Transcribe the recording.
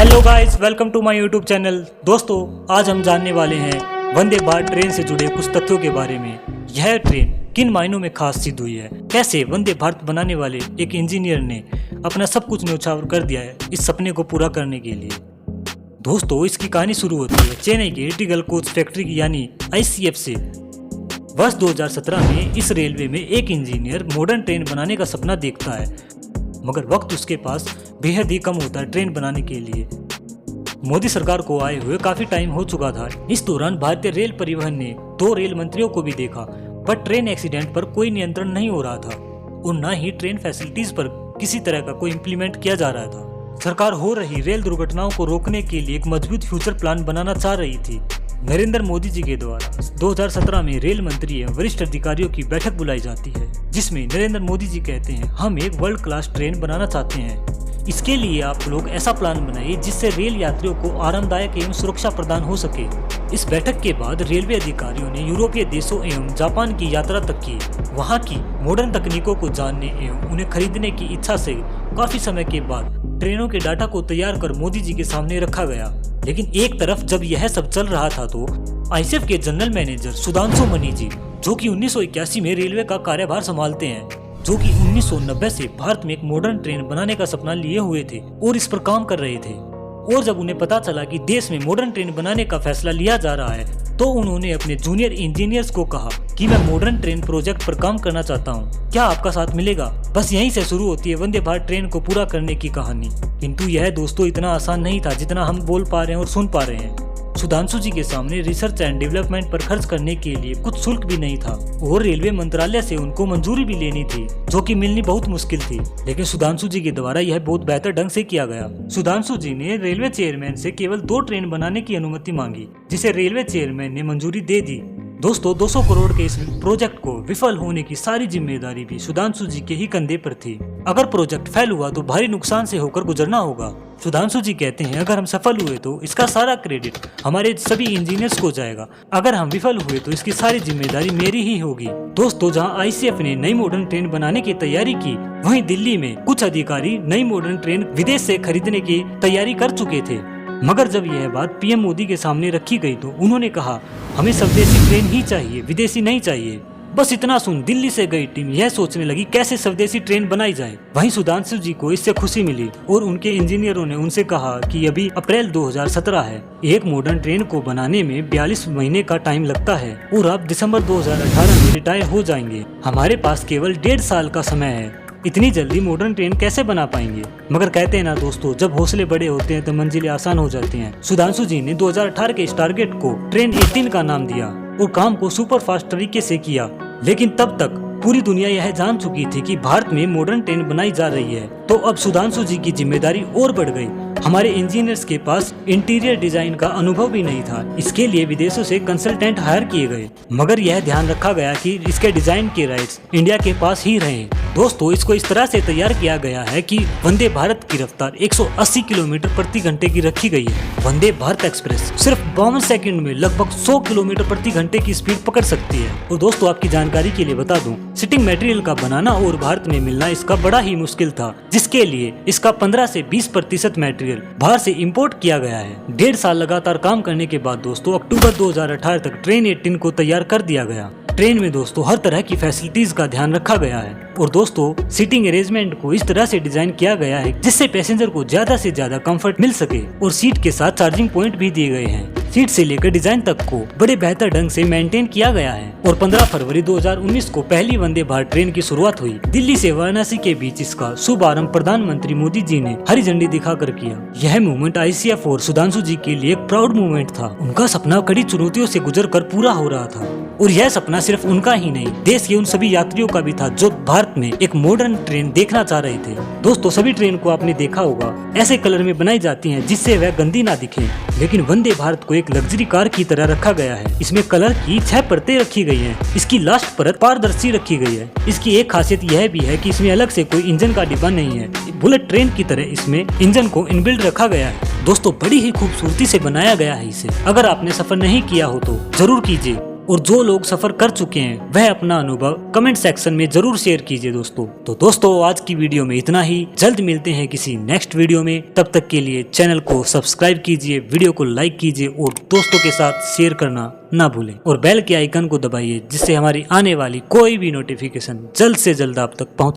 Hello guys, welcome to my YouTube channel. दोस्तों, आज हम जानने वाले हैं वंदे भारत ट्रेन से जुड़े कुछ तथ्यों के बारे में। यह ट्रेन किन मायनों में खास सिद्ध हुई है, कैसे वंदे भारत बनाने वाले एक इंजीनियर ने अपना सब कुछ न्यौछावर कर दिया है इस सपने को पूरा करने के लिए। दोस्तों, इसकी कहानी शुरू होती है चेन्नई की इटिगल कोच फैक्ट्री की यानी ICF से। वर्ष 2017 में इस रेलवे में एक इंजीनियर मॉडर्न ट्रेन बनाने का सपना देखता है, मगर वक्त उसके पास बेहद ही कम होता है ट्रेन बनाने के लिए। मोदी सरकार को आए हुए काफी टाइम हो चुका था। इस दौरान भारतीय रेल परिवहन ने 2 रेल मंत्रियों को भी देखा, पर ट्रेन एक्सीडेंट पर कोई नियंत्रण नहीं हो रहा था और न ही ट्रेन फैसिलिटीज पर किसी तरह का कोई इम्प्लीमेंट किया जा रहा था। सरकार हो रही रेल दुर्घटनाओं को रोकने के लिए एक मजबूत फ्यूचर प्लान बनाना चाह रही थी। नरेंद्र मोदी जी के द्वारा 2017 में रेल मंत्री एवं वरिष्ठ अधिकारियों की बैठक बुलाई जाती है, जिसमें नरेंद्र मोदी जी कहते हैं, हम एक वर्ल्ड क्लास ट्रेन बनाना चाहते हैं। इसके लिए आप लोग ऐसा प्लान बनाइए जिससे रेल यात्रियों को आरामदायक एवं सुरक्षा प्रदान हो सके। इस बैठक के बाद रेलवे अधिकारियों ने यूरोपीय देशों एवं जापान की यात्रा तक की। वहां की मॉडर्न तकनीकों को जानने एवं उन्हें खरीदने की इच्छा से काफी समय के बाद ट्रेनों के डाटा को तैयार कर मोदी जी के सामने रखा गया। लेकिन एक तरफ जब यह सब चल रहा था तो ICF के जनरल मैनेजर सुधांशु मनी जी, जो कि 1981 में रेलवे का कार्यभार संभालते हैं, जो कि 1990 से भारत में एक मॉडर्न ट्रेन बनाने का सपना लिए हुए थे और इस पर काम कर रहे थे। और जब उन्हें पता चला कि देश में मॉडर्न ट्रेन बनाने का फैसला लिया जा रहा है, तो उन्होंने अपने जूनियर इंजीनियर्स को कहा कि मैं मॉडर्न ट्रेन प्रोजेक्ट पर काम करना चाहता हूं, क्या आपका साथ मिलेगा। बस यहीं से शुरू होती है वंदे भारत ट्रेन को पूरा करने की कहानी। किंतु यह दोस्तों इतना आसान नहीं था जितना हम बोल पा रहे हैं और सुन पा रहे हैं। सुधांशु जी के सामने रिसर्च एंड डेवलपमेंट पर खर्च करने के लिए कुछ शुल्क भी नहीं था और रेलवे मंत्रालय से उनको मंजूरी भी लेनी थी, जो कि मिलनी बहुत मुश्किल थी। लेकिन सुधांशु जी के द्वारा यह बहुत बेहतर ढंग से किया गया। सुधांशु जी ने रेलवे चेयरमैन से केवल 2 ट्रेन बनाने की अनुमति मांगी, जिसे रेलवे चेयरमैन ने मंजूरी दे दी। दोस्तों, 200 करोड़ के इस प्रोजेक्ट को विफल होने की सारी जिम्मेदारी भी सुधांशु जी के ही कंधे पर थी। अगर प्रोजेक्ट फेल हुआ तो भारी नुकसान से होकर गुजरना होगा। सुधांशु जी कहते हैं, अगर हम सफल हुए तो इसका सारा क्रेडिट हमारे सभी इंजीनियर्स को जाएगा, अगर हम विफल हुए तो इसकी सारी जिम्मेदारी मेरी ही होगी। दोस्तों, जहां ICF ने नई मॉडर्न ट्रेन बनाने की तैयारी की, वहीं दिल्ली में कुछ अधिकारी नई मॉडर्न ट्रेन विदेश से खरीदने की तैयारी कर चुके थे। मगर जब यह बात PM मोदी के सामने रखी गई तो उन्होंने कहा, हमें स्वदेशी ट्रेन ही चाहिए, विदेशी नहीं चाहिए। बस इतना सुन दिल्ली से गई टीम यह सोचने लगी कैसे स्वदेशी ट्रेन बनाई जाए। वहीं सुधांशु जी को इससे खुशी मिली और उनके इंजीनियरों ने उनसे कहा कि अभी अप्रैल 2017 है, एक मॉडर्न ट्रेन को बनाने में 42 महीने का टाइम लगता है और आप दिसंबर 2018 में रिटायर हो जाएंगे। हमारे पास केवल 1.5 साल का समय है, इतनी जल्दी मॉडर्न ट्रेन कैसे बना पाएंगे। मगर कहते हैं ना दोस्तों, जब हौसले बड़े होते हैं तो मंजिलें आसान हो जाती हैं। सुधांशु जी ने 2018 के इस टारगेट को ट्रेन 18 का नाम दिया और काम को सुपर फास्ट तरीके से किया। लेकिन तब तक पूरी दुनिया यह जान चुकी थी कि भारत में मॉडर्न ट्रेन बनाई जा रही है, तो अब सुधांशु जी की जिम्मेदारी और बढ़ गई। हमारे इंजीनियर्स के पास इंटीरियर डिजाइन का अनुभव भी नहीं था, इसके लिए विदेशों से कंसल्टेंट हायर किए गए, मगर यह ध्यान रखा गया कि इसके डिजाइन के राइट्स इंडिया के पास ही रहें। दोस्तों, इसको इस तरह से तैयार किया गया है कि वंदे भारत की रफ्तार 180 किलोमीटर प्रति घंटे की रखी गई है। वंदे भारत एक्सप्रेस सिर्फ 52 सेकंड में लगभग 100 किलोमीटर प्रति घंटे की स्पीड पकड़ सकती है। और दोस्तों, आपकी जानकारी के लिए बता दूं, सिटिंग मटेरियल का बनाना और भारत में मिलना इसका बड़ा ही मुश्किल था, जिसके लिए इसका 15 से 20% मटेरियल बाहर से इंपोर्ट किया गया है। 1.5 साल लगातार काम करने के बाद दोस्तों अक्टूबर 2018 तक ट्रेन 18 को तैयार कर दिया गया। ट्रेन में दोस्तों हर तरह की फैसिलिटीज का ध्यान रखा गया है और दोस्तों सीटिंग अरेंजमेंट को इस तरह से डिजाइन किया गया है जिससे पैसेंजर को ज्यादा से ज्यादा कंफर्ट मिल सके और सीट के साथ चार्जिंग पॉइंट भी दिए गए हैं। सीट से लेकर डिजाइन तक को बड़े बेहतर ढंग से मेंटेन किया गया है और 15 फरवरी 2019 को पहली वंदे भारत ट्रेन की शुरुआत हुई। दिल्ली से वाराणसी के बीच इसका शुभारंभ प्रधानमंत्री मोदी जी ने हरी झंडी दिखाकर किया। यह मूवमेंट ICF और सुधांशु जी के लिए एक प्राउड मूवमेंट था। उनका सपना कड़ी चुनौतियों से गुजर कर पूरा हो रहा था और यह सपना सिर्फ उनका ही नहीं, देश के उन सभी यात्रियों का भी था जो भारत में एक मॉडर्न ट्रेन देखना चाह रहे थे। दोस्तों, सभी ट्रेन को आपने देखा होगा ऐसे कलर में बनाई जाती हैं जिससे वह गंदी ना दिखे, लेकिन वंदे भारत को एक लग्जरी कार की तरह रखा गया है। इसमें कलर की 6 परतें रखी गई हैं। इसकी लास्ट परत पारदर्शी रखी गई है। इसकी एक खासियत यह भी है कि इसमें अलग से कोई इंजन का डिब्बा नहीं है, बुलेट ट्रेन की तरह इसमें इंजन को इनबिल्ट रखा गया है। दोस्तों, बड़ी ही खूबसूरती से बनाया गया है इसे। अगर आपने सफर नहीं किया हो तो जरूर कीजिए। और जो लोग सफर कर चुके हैं वह अपना अनुभव कमेंट सेक्शन में जरूर शेयर कीजिए दोस्तों। तो दोस्तों आज की वीडियो में इतना ही, जल्द मिलते हैं किसी नेक्स्ट वीडियो में। तब तक के लिए चैनल को सब्सक्राइब कीजिए, वीडियो को लाइक कीजिए और दोस्तों के साथ शेयर करना ना भूलें और बेल के आइकन को दबाइए जिससे हमारी आने वाली कोई भी नोटिफिकेशन जल्द से जल्द आप तक पहुंच